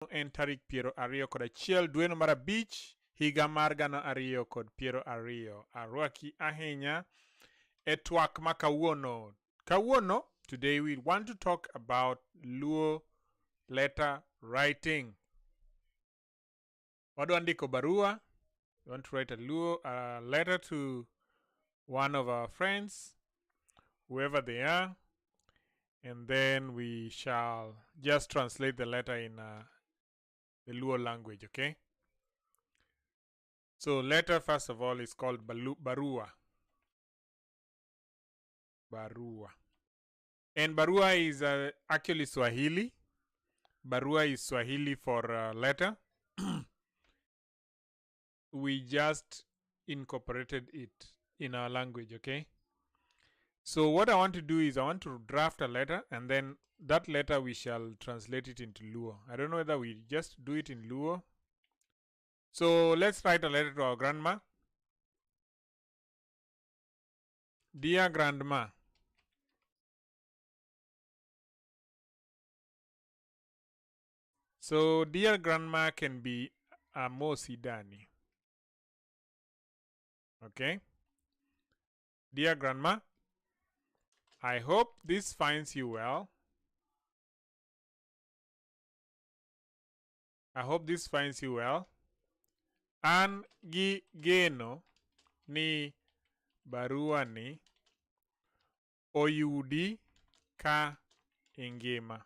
en tarik piero ariyo kod achiel dwe no mar abich higa mar gana ariyo kod piero ariyo. Arwaki ahinya e twak ma kawuono. Today we want to talk about Luo letter writing. Wadwa ndiko barua. We want to write a Luo letter to one of our friends, whoever they are, and then we shall just translate the letter in the Luo language, okay? So letter, first of all, is called barua. Barua. And barua is actually Swahili. Barua is Swahili for letter. We just incorporated it in our language, okay? So what I want to do is I want to draft a letter, and then that letter we shall translate it into Luo. I don't know whether we just do it in Luo. So let's write a letter to our grandma. Dear grandma, so dear grandma can be Amosi Dani. Okay? Dear grandma, I hope this finds you well. I hope this finds you well. An gi geno ni barua ni oyudi ka ingima.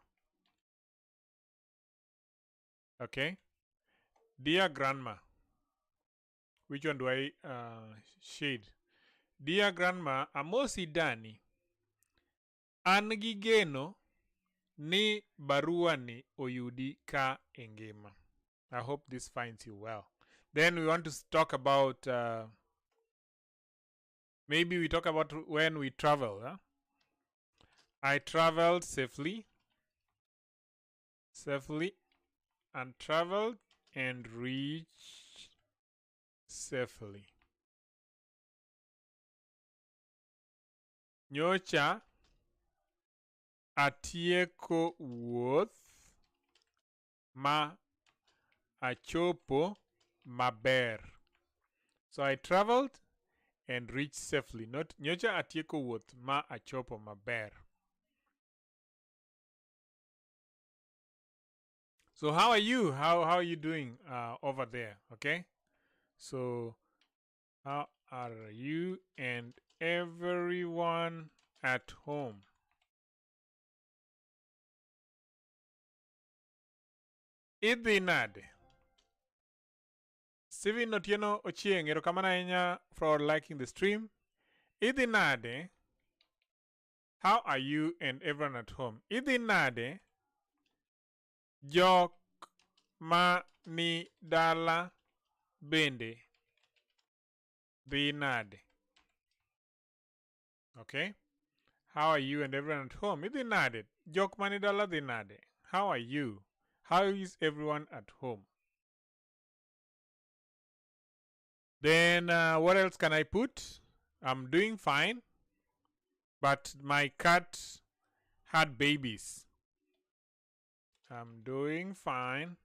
Okay? Dear grandma. Which one do I shade? Dear grandma, Amosi Dani. An gi geno ni barua ni oyudi ka ingima. I hope this finds you well. Then we want to talk about maybe we talk about when we travel. Huh? I traveled safely, and traveled and reached safely. Nyocha atieko wuoth ma achopo maber. So I traveled and reached safely. Not nyocha atieko wuoth ma achopo maber. So how are you? How are you doing over there? Okay. So how are you and everyone at home? Idhi nade? Steven Otieno Ochieng, erokamano ahinya for liking the stream. Idhi nade? How are you and everyone at home? Idhi nade? Jok ma ni dala bende dhi nade? Okay. How are you and everyone at home? Idhi nade? Jok ma ni dala dhi nade? How are you? How is everyone at home? Then what else can I put? I'm doing fine, but my cat had babies. I'm doing fine.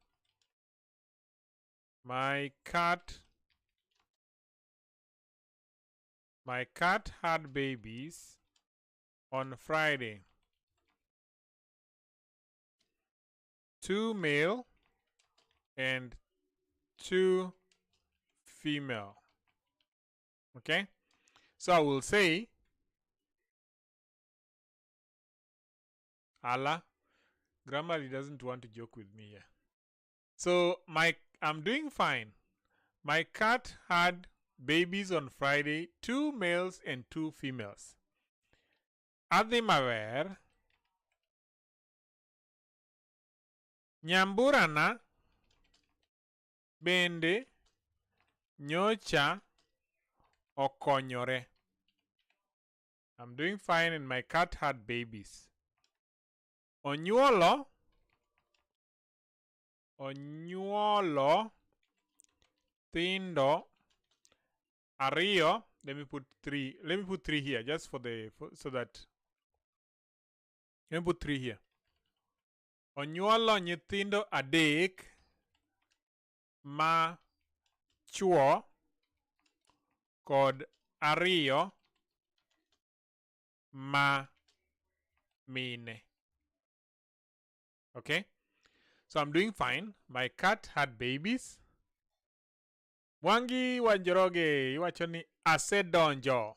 My cat had babies on Friday. 2 male and 2 female. Okay? So I will say Allah. Grammarly doesn't want to joke with me here. So I'm doing fine. My cat had babies on Friday, 2 males and 2 females. Adhi maber. Nyamburana bende nyocha okonyore. I'm doing fine and my cat had babies. Onyuolo thindo ariyo. Let me put 3 here just so that let me put 3 here. Onyuolo nyithindo adek ma chuo kod ariyo ma mine. Okay, so I'm doing fine. My cat had babies. Mwangi Wanjoroge, iwachoni asedonjo.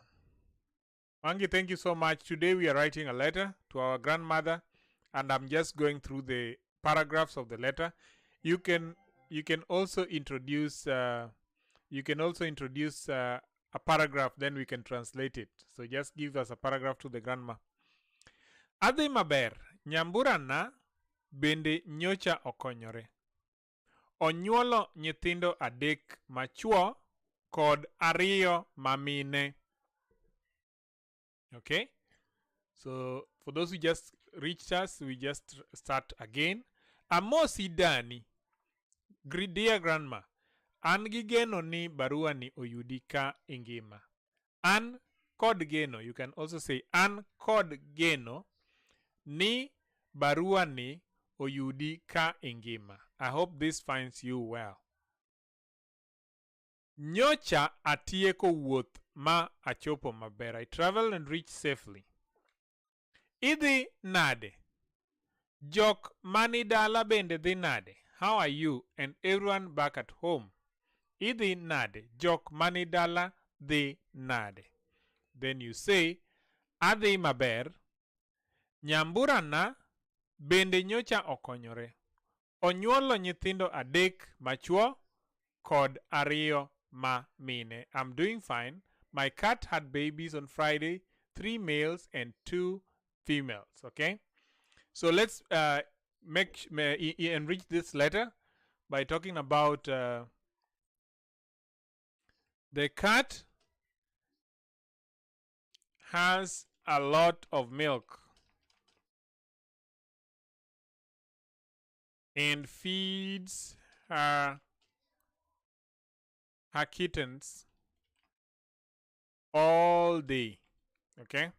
Mwangi, thank you so much. Today we are writing a letter to our grandmother, and I'm just going through the paragraphs of the letter. You can also introduce a paragraph, then we can translate it. So just give us a paragraph to the grandma. Adhi maber, nyambura na bende nyocha okonyore. Onyuolo nyithindo adek machuo kod ariyo mamine. Okay, so for those who just reached us, we just start again. Amosi Dani, dear grandma, an gi geno ni barua ni oyudi ka ingima. An kod geno, you can also say an kod geno ni barua ni oyudi ka ingima. I hope this finds you well. Nyocha atieko wuoth ma achopo maber. I traveled and reached safely. Idhi nade? Jok mani dala bende dhi nade? How are you and everyone back at home? Idhi nade? Jok mani dala dhi nade? Then you say, adhi maber. Nyambura na bende nyocha okonyore. Onyuolo nyithindo adek machuo kod ariyo ma mine. I'm doing fine. My cat had babies on Friday, 3 males and 2 females. Okay, so let's enrich this letter by talking about the cat has a lot of milk and feeds her kittens all day. Okay,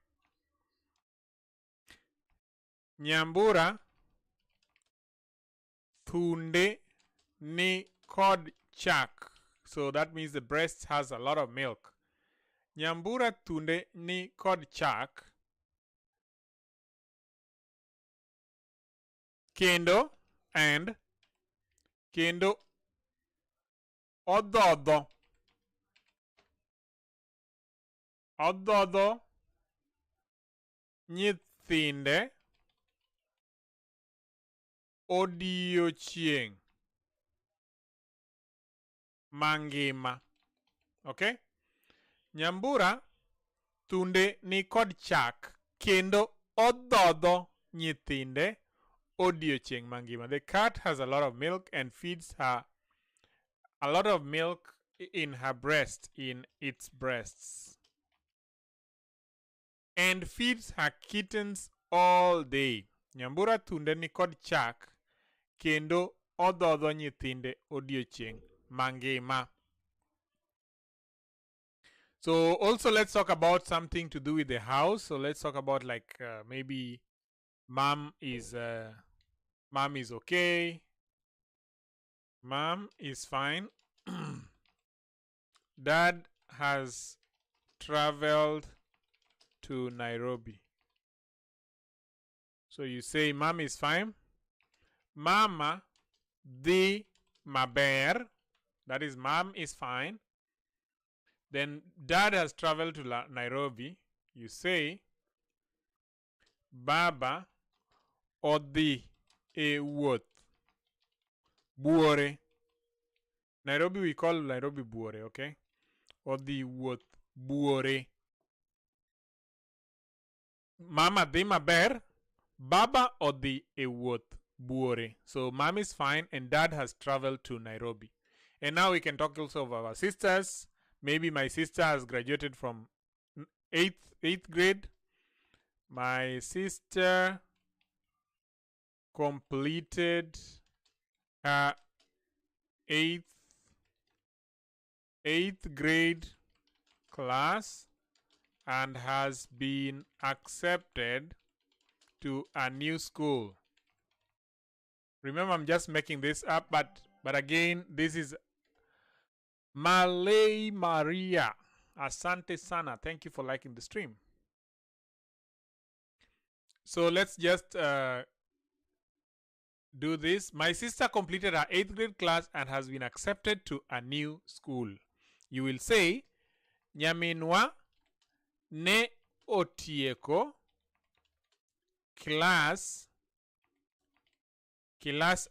Nyambura thunde ni kod chak. So that means the breast has a lot of milk. Nyambura thunde ni kod chak. Kendo and kendo odhodho. Odhodho nyithinde odiochieng' mangima. Okay, Nyambura thunde ni kod chak kendo odhodho nyithinde odiochieng' mangima. The cat has a lot of milk and feeds her a lot of milk in her breast, in its breasts, and feeds her kittens all day. Nyambura thunde ni kod chak kendo odhodho nyithinde odiochieng' mangima. So also let's talk about something to do with the house. So let's talk about like maybe mom is okay. Mom is fine. Dad has traveled to Nairobi. So you say mom is fine. Mama dhi maber. That is mom is fine. Then dad has traveled to Nairobi. You say Baba odhi e wuoth buore. Nairobi, we call Nairobi buore, okay? Odhi wuoth buore. Mama dhi maber. Baba odhi e wuoth buore. So mom is fine and dad has traveled to Nairobi. And now we can talk also of our sisters. Maybe my sister has graduated from 8th grade. My sister completed her 8th grade class and has been accepted to a new school. Remember, I'm just making this up, but again, this is Malay Maria. Asante sana. Thank you for liking the stream. So let's just do this. My sister completed her 8th grade class and has been accepted to a new school. You will say, Nyaminwa ne otieko class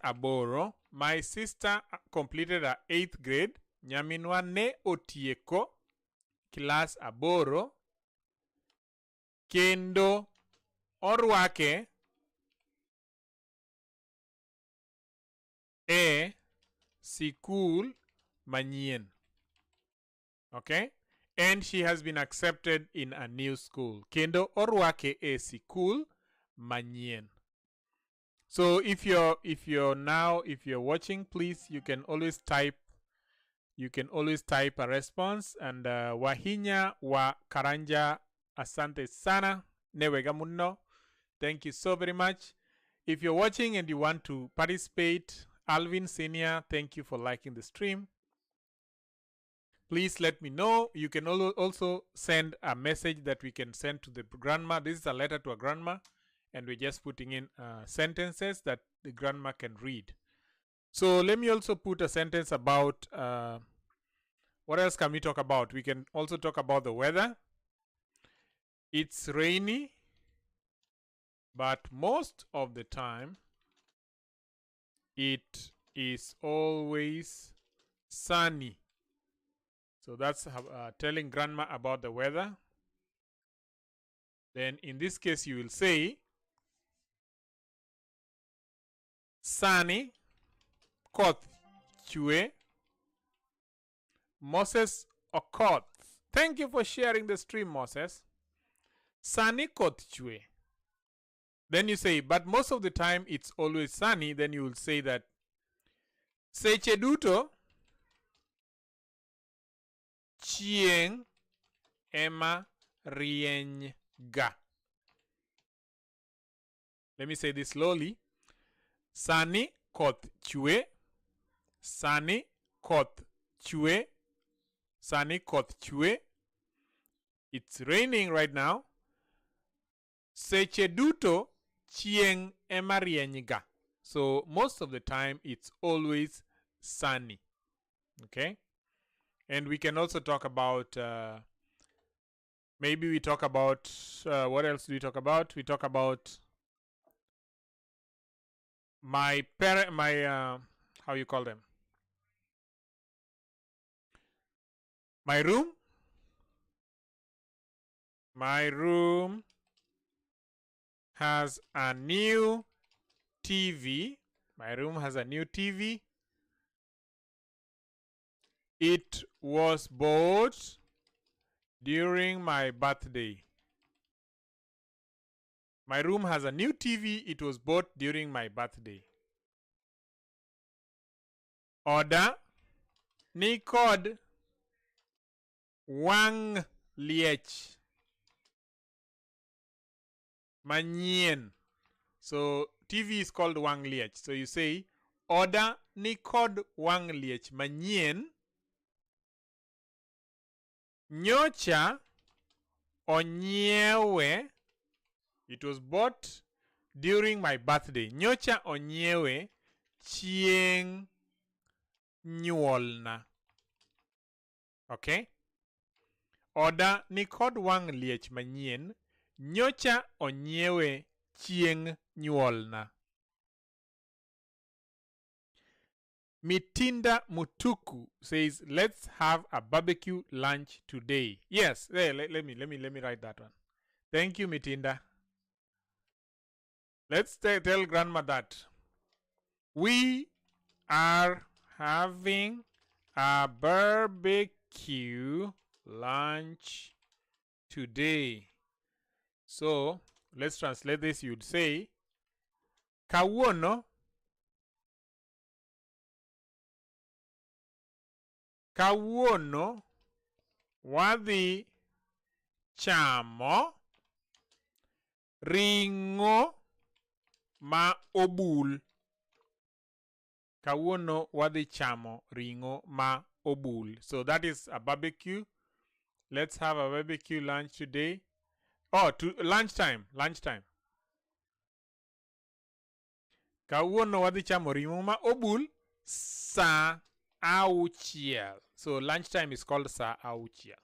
aboro. My sister completed her 8th grade. Nyaminwa ne otieko class aboro. Kendo orwake e sikul manyien. Okay? And she has been accepted in a new school. Kendo orwake e sikul manyien. So if you're watching, please, you can always type a response. And Wahinya wa Karanja asante sana newega munno. Thank you so very much. If you're watching and you want to participate, Alvin Senior, thank you for liking the stream. Please let me know. You can also send a message that we can send to the grandma. This is a letter to a grandma, and we're just putting in sentences that the grandma can read. So let me also put a sentence about what else can we talk about? We can also talk about the weather. It's rainy, but most of the time it is always sunny. So that's telling grandma about the weather. Then in this case you will say, Sani koth chue. Moses Okoth. Thank you for sharing the stream, Moses. Sani koth chue. Then you say, but most of the time it's always sunny. Then you will say that seche duto chieng ema rieny ga. Let me say this slowly. Sani koth chue. Sani koth chue. Sani koth chue. It's raining right now. Seche duto chieng ema rieny ga. So most of the time it's always sunny. Okay? And we can also talk about maybe we talk about what else do we talk about? We talk about my parent, how you call them? My room. My room has a new TV. My room has a new TV. It was bought during my birthday. My room has a new TV. It was bought during my birthday. Oda ni kod wang liech manyien. So TV is called wang liech. So you say oda ni kod wang liech manyien. Nyocha onyiewe. It was bought during my birthday. Nyocha onyiewe chieng nyuolna. Okay? Oda ni kod wang liech manyien. Nyocha onyiewe chieng nyuolna. Mitinda Mutuku says, let's have a barbecue lunch today. Yes, let me write that one. Thank you, Mitinda. Let's tell grandma that we are having a barbecue lunch today. So let's translate this. You'd say, Kawuono wadhi chamo ring'o ma obul. Kawuono wadhi chamo ring'o ma obul. So that is a barbecue. Let's have a barbecue lunch today. Oh, to lunchtime. Kawuono wadhi chamo ring'o ma obul sa auchiel. So lunchtime is called sa auchiel.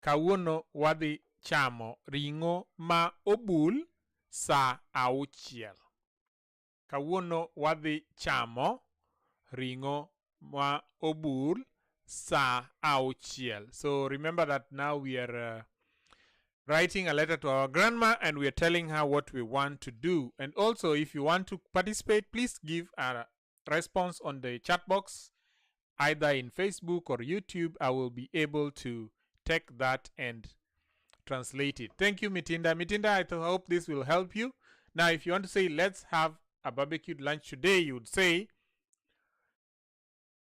Kawuono wadhi chamo ring'o ma obul sa auchiel. Kawuono wadhi chamo ring'o ma obul sa auchiel. So remember that now we are writing a letter to our grandma and we are telling her what we want to do. And also, if you want to participate, please give a response on the chat box, either in Facebook or YouTube. I will be able to take that and translate it. Thank you, Mitinda. Mitinda, I hope this will help you. Now, if you want to say, let's have a barbecued lunch today, you would say,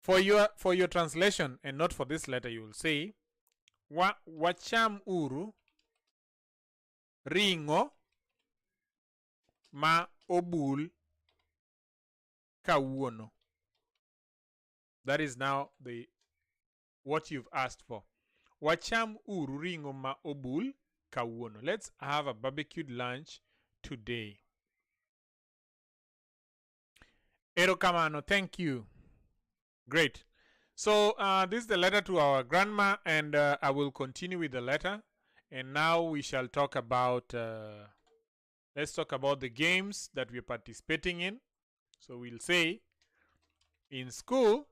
for your translation and not for this letter, you will say, wacham uru ring'o ma obul kawuono. That is now what you've asked for. Wacham uru ring'o ma obul kawuono. Let's have a barbecued lunch today. Erokamano, thank you. Great. So this is the letter to our grandma, and I will continue with the letter. And now we shall talk about, let's talk about the games that we're participating in. So we'll say, in school,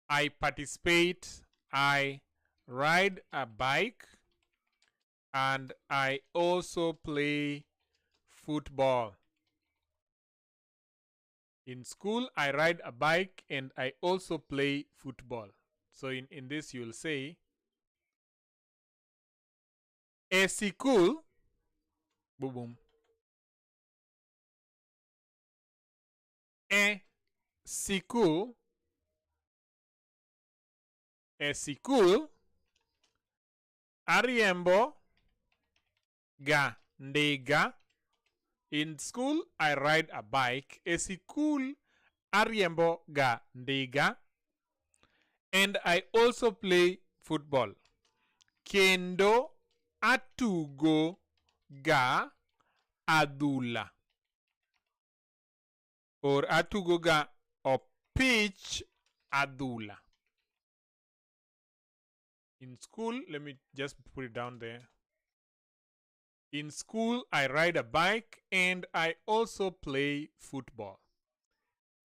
I participate, I ride a bike, and I also play football. In school, I ride a bike and I also play football. So in this, you'll say, e sikul, boom, boom. E sikul, ariembo ga ndiga. In school, I ride a bike. E sikul, ariembo ga ndiga. And I also play football. Kendo atugo ga adhula. Or atugo ga opich adhula. In school, let me just put it down there. In school, I ride a bike and I also play football.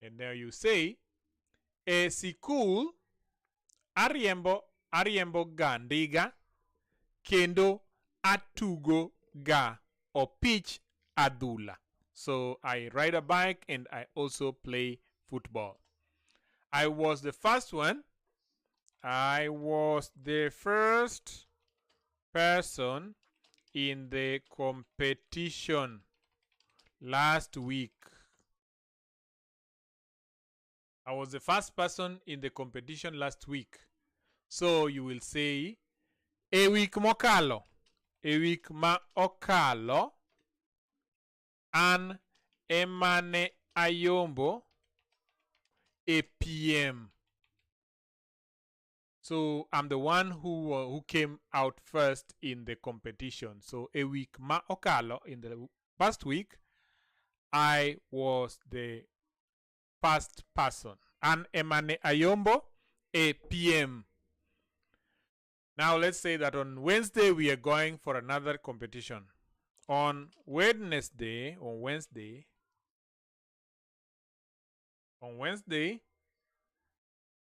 And there you say, e sikul, ariembo ga ndiga, kendo atugo ga opich adhula. So I ride a bike and I also play football. I was the first one. I was the first person in the competition last week. I was the first person in the competition last week. So you will say, e week mokalo. E week ma okalo. An emane ayombo e PM. So I'm the one who came out first in the competition. So a week ma okalo, in the past week, I was the first person. An emane ayombo a PM. Now let's say that on Wednesday we are going for another competition. On Wednesday,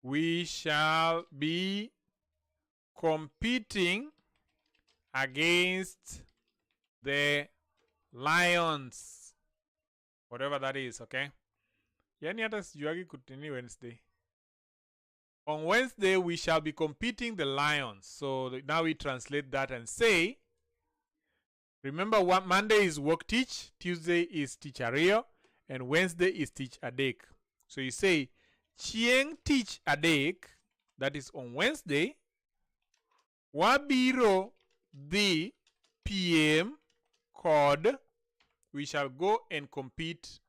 we shall be competing against the Lions. Whatever that is, okay? Yani hata sijuagi kutini Wednesday. On Wednesday, we shall be competing the Lions. So now we translate that and say, remember what Monday is work teach, Tuesday is teach Ario, and Wednesday is teach Adek. So you say, Chieng teach Adek, that is on Wednesday, wabiro the PM code, we shall go and compete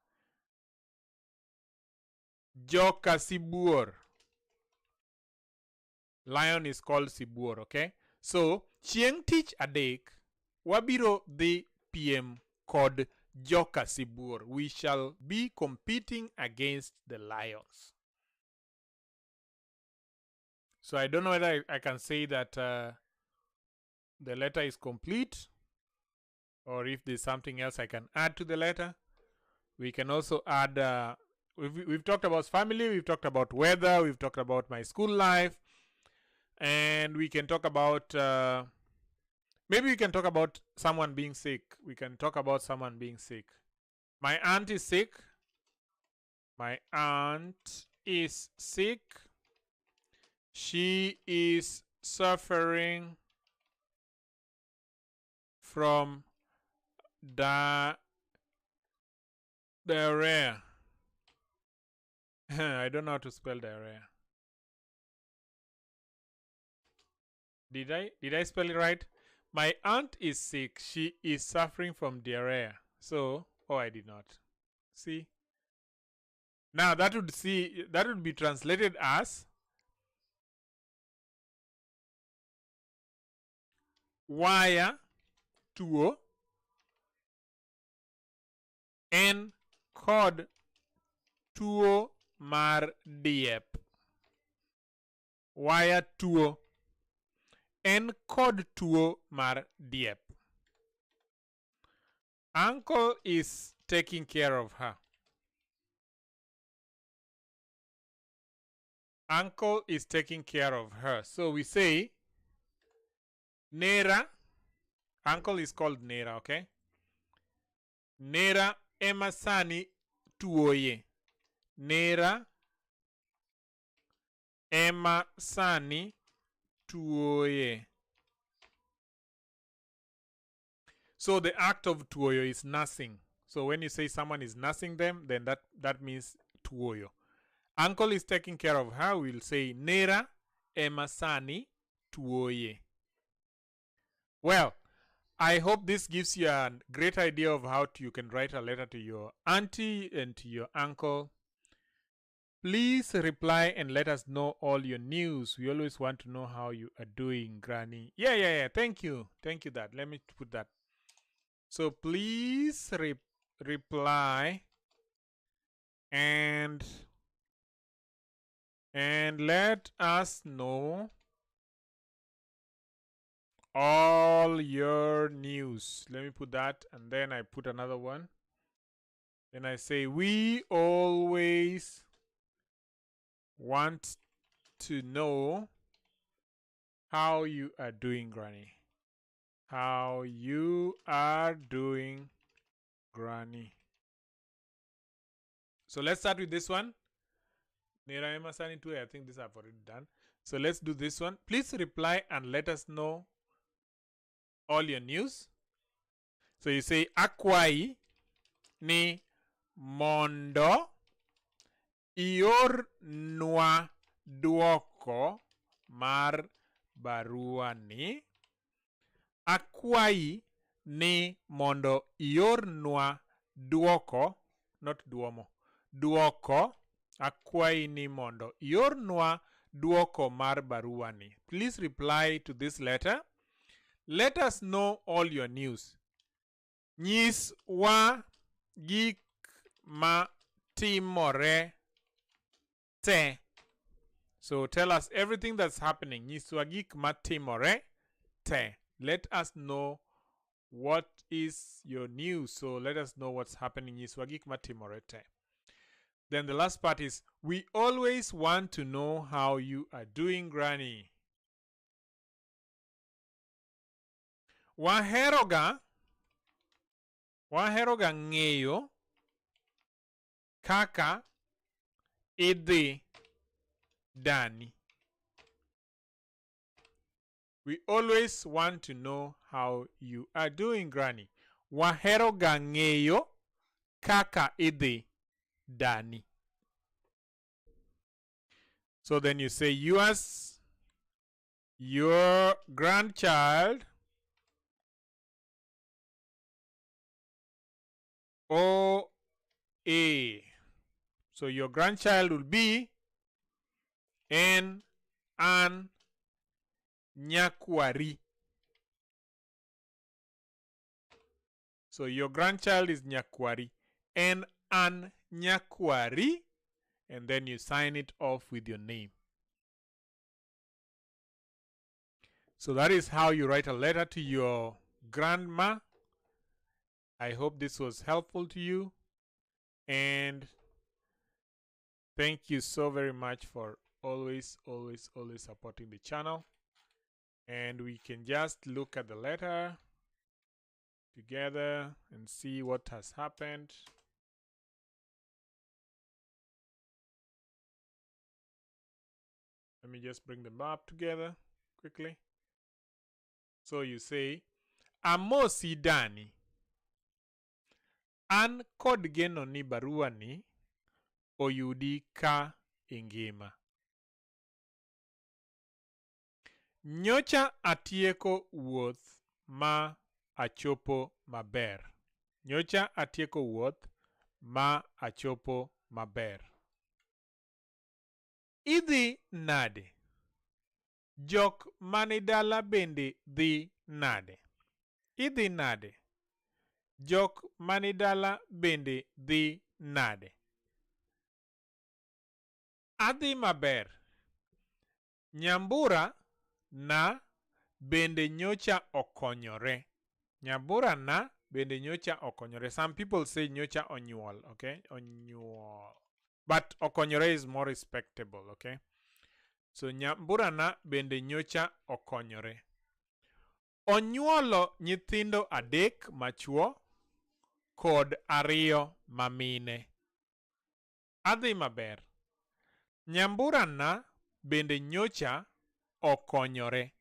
joka sibuor. Lion is called sibuor, okay? So, chieng' tich adek, wabiro dhi piem kod joka sibuor. We shall be competing against the lions. So I don't know whether I can say that the letter is complete, or if there's something else I can add to the letter. We can also add, we've talked about family, we've talked about weather, we've talked about my school life, and we can talk about, maybe we can talk about someone being sick. We can talk about someone being sick. My aunt is sick. My aunt is sick. She is suffering from diarrhea. I don't know how to spell diarrhea. Did I spell it right? My aunt is sick. She is suffering from diarrhea. So, oh, I did not. See? Now that would be translated as waya tuo en kod tuo mar diep. Waya tuo en kod tuo mar diep. Uncle is taking care of her. Uncle is taking care of her. So we say Nera. Uncle is called Nera, okay? Nera emasani tuoye. Nera emasani tuoye. So the act of tuoyo is nursing. So when you say someone is nursing them, then that means tuoyo. Uncle is taking care of her. We'll say Nera emasani tuoye. Well, I hope this gives you a great idea of how you can write a letter to your auntie and to your uncle. Please reply and let us know all your news. We always want to know how you are doing, Granny. Yeah. Thank you. Thank you, that. Let me put that. So please reply and let us know all your news. Let me put that, and then I put another one. Then I say, we always want to know how you are doing, Granny. How you are doing, Granny. So let's start with this one. I think this I've already done. So let's do this one. Please reply and let us know all your news. So you say akwai ni mondo ior nwa duoko mar barua ni. Akwai ni mondo ior nwa duoko, not duomo, duoko. Akwai ni mondo ior nwa duoko mar barua ni. Please reply to this letter. Let us know all your news. Nyis wa gik ma timore te. So tell us everything that's happening. Nyis wa gik ma timore te. Let us know what is your news. So let us know what's happening. Nyis wa gik ma timore te. Then the last part is, we always want to know how you are doing, Granny. Waheroga ng'eyo kaka idhi dani. We always want to know how you are doing, Granny. Waheroga ng'eyo kaka idhi dani. So then you say, yours, your grandchild, O-A. So your grandchild will be en an nyakwari. So your grandchild is nyakwari. En an nyakwari. And then you sign it off with your name. So that is how you write a letter to your grandma. I hope this was helpful to you. And thank you so very much for always supporting the channel. And we can just look at the letter together and see what has happened. Let me just bring them up together quickly. So you say, Amosi Dani. An kod geno ni barua ni oyudi ka ingima. Nyocha atieko wuoth ma achopo maber. Nyocha atieko wuoth ma achopo maber. Idhi nade? Jok mani dala bende dhi nade? Idhi nade? Jok mani dala bende dhi nade? Adhi maber. Nyambura na bende nyocha okonyore. Nyambura na bende nyocha okonyore. Some people say nyocha onyuol, okay? Onyuol. But okonyore is more respectable, okay? So nyambura na bende nyocha okonyore. Onyuolo nyithindo adek machuo kod ariyo mamine. Adhi maber. Nyambura na bende nyocha okonyore.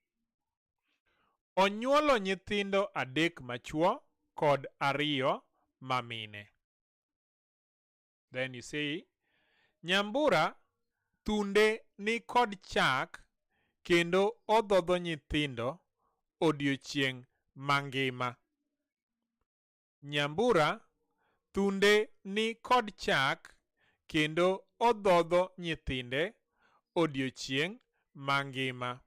Onyuolo nyithindo adek machuo kod ariyo mamine. Then you say, Nyambura thunde ni kod chak kendo odhodho nyithindo odiochieng' mangima. Nyambura thunde ni kod chak kendo odhodho nyithinde odiochieng' mangima.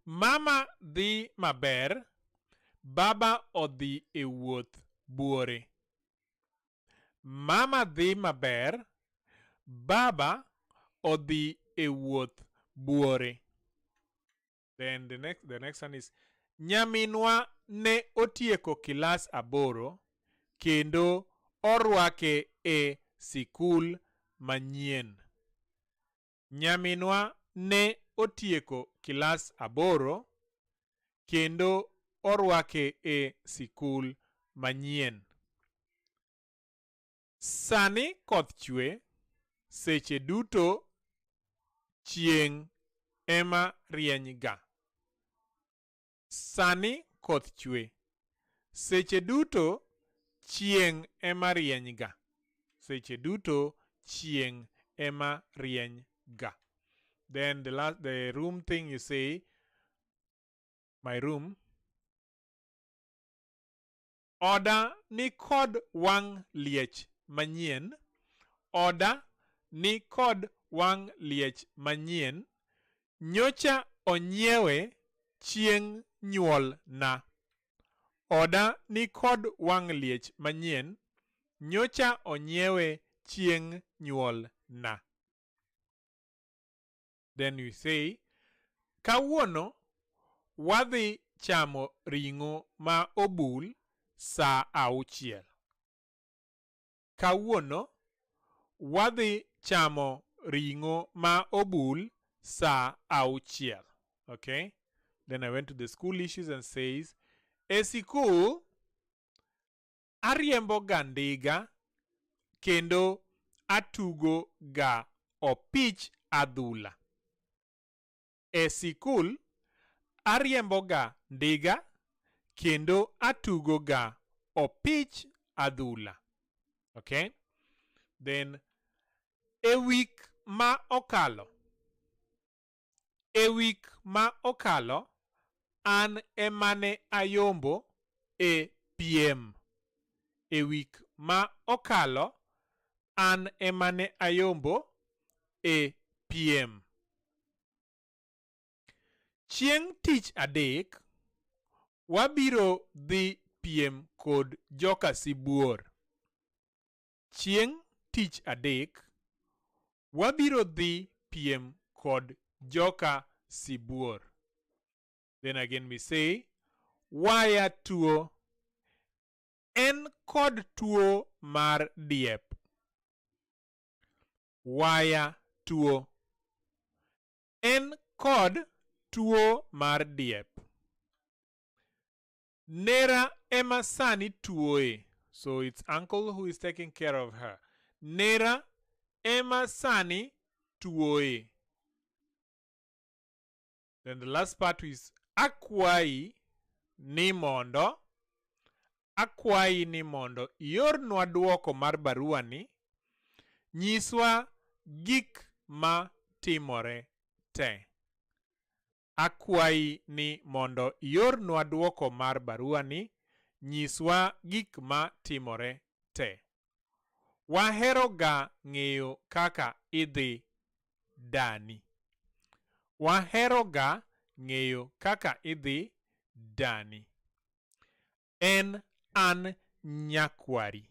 Mama dhi maber, baba odhi e wuoth buore. Mama dhi maber, baba odhi e wuoth buore. Then the next one is Nyaminwa ne otieko kilas 8 kendo orwake e sikul manyien. Nyaminwa ne otieko kilas 8 kendo orwake e sikul manyien. Sani koth chwe, seche duto chieng' ema rieny ga. Sani koth chwe, seche duto chieng' ema rieny ga. Seche duto chieng' ema rieny ga. Then the room thing you say, my room. Oda ni kod wang' liech manyien. Oda ni kod wang' liech manyien. Nyocha onyiewe chieng' nyuol na. Oda ni kod wang' liech manyien. Nyocha onyiewe chieng' nyuol na. Then you say, Kawuono wadhi chamo ring'o ma obul sa 6. Kawuono wadhi chamo ring'o ma obul sa 6. Okay? Then I went to the school issues and says, e sikul ariembo ga ndiga kendo atugo ga opich adhula. E sikul ariembo ga ndiga kendo atugo ga opich adhula. Okay? Then e week ma okalo. E week ma okalo an emane ayombo e piem. E week ma okalo an emane ayombo e piem. Chieng' tich adek, wabiro dhi piem kod joka sibuor. Chieng' tich adek, wabiro dhi piem kod joka sibuor. Then again we say, waya tuo. En kod tuo mar diep. Waya tuo. En kod tuo mar diep. Nera ema sani tuoe. So it's uncle who is taking care of her. Nera ema sani tuoe. Then the last part is akwai ni mondo. Akwai ni mondo iornwa duoko mar barua ni. Nyiswa gik ma timore te. Akwai ni mondo iornwa duoko mar barua ni. Nyiswa gik ma timore te. Wahero ga ng'eyo kaka idhi dani. Wahero ga ng'eyo kaka idhi dani. En an nyakwari.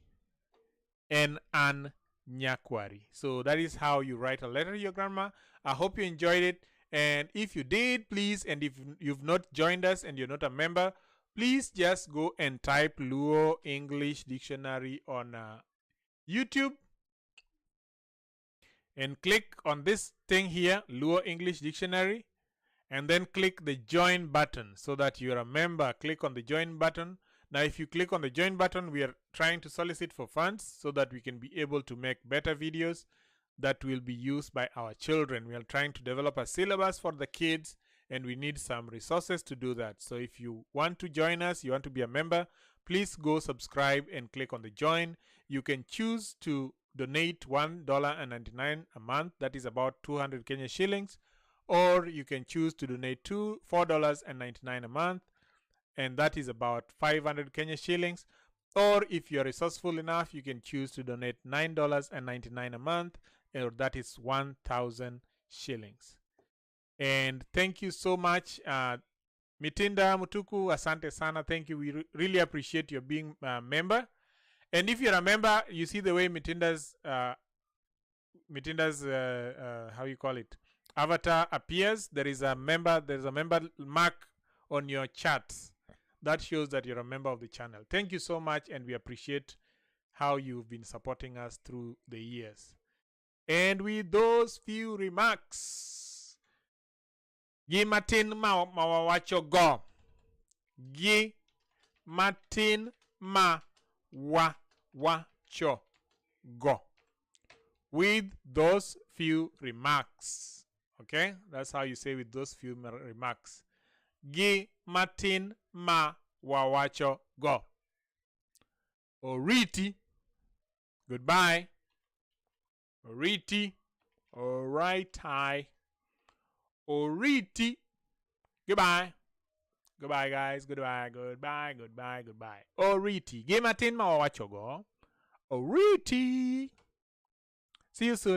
En an nyakwari. So that is how you write a letter to your grandma. I hope you enjoyed it. And if you did, please, and if you've not joined us and you're not a member, please just go and type Luo English Dictionary on YouTube and click on this thing here, Luo English Dictionary, and then click the join button so that you're a member. Click on the join button. Now, if you click on the join button, we are trying to solicit for funds so that we can be able to make better videos that will be used by our children. We are trying to develop a syllabus for the kids, and we need some resources to do that. So if you want to join us, you want to be a member, please go subscribe and click on the join. You can choose to donate $1.99 a month. That is about 200 Kenya shillings. Or you can choose to donate $4.99 a month, and that is about 500 Kenya shillings. Or if you're resourceful enough, you can choose to donate $9.99 a month, or that is 1,000 shillings. And thank you so much, Mitinda Mutuku, asante sana. Thank you. We really appreciate your being a member. And if you're a member, you see the way Mitinda's how you call it, avatar appears. There's a member mark on your chat that shows that you're a member of the channel. Thank you so much, and we appreciate how you've been supporting us through the years. And with those few remarks, gi matin ma wawacho go. Gi matin ma wawacho go. With those few remarks. Okay? That's how you say with those few remarks. Gi matin ma wawacho go. Oriti. Goodbye. Oriti. Alright, hi. Oriti. Goodbye. Goodbye, guys. Goodbye, goodbye, goodbye, goodbye. Oriti. Gi matin ma wawacho go. Oriti. See you soon.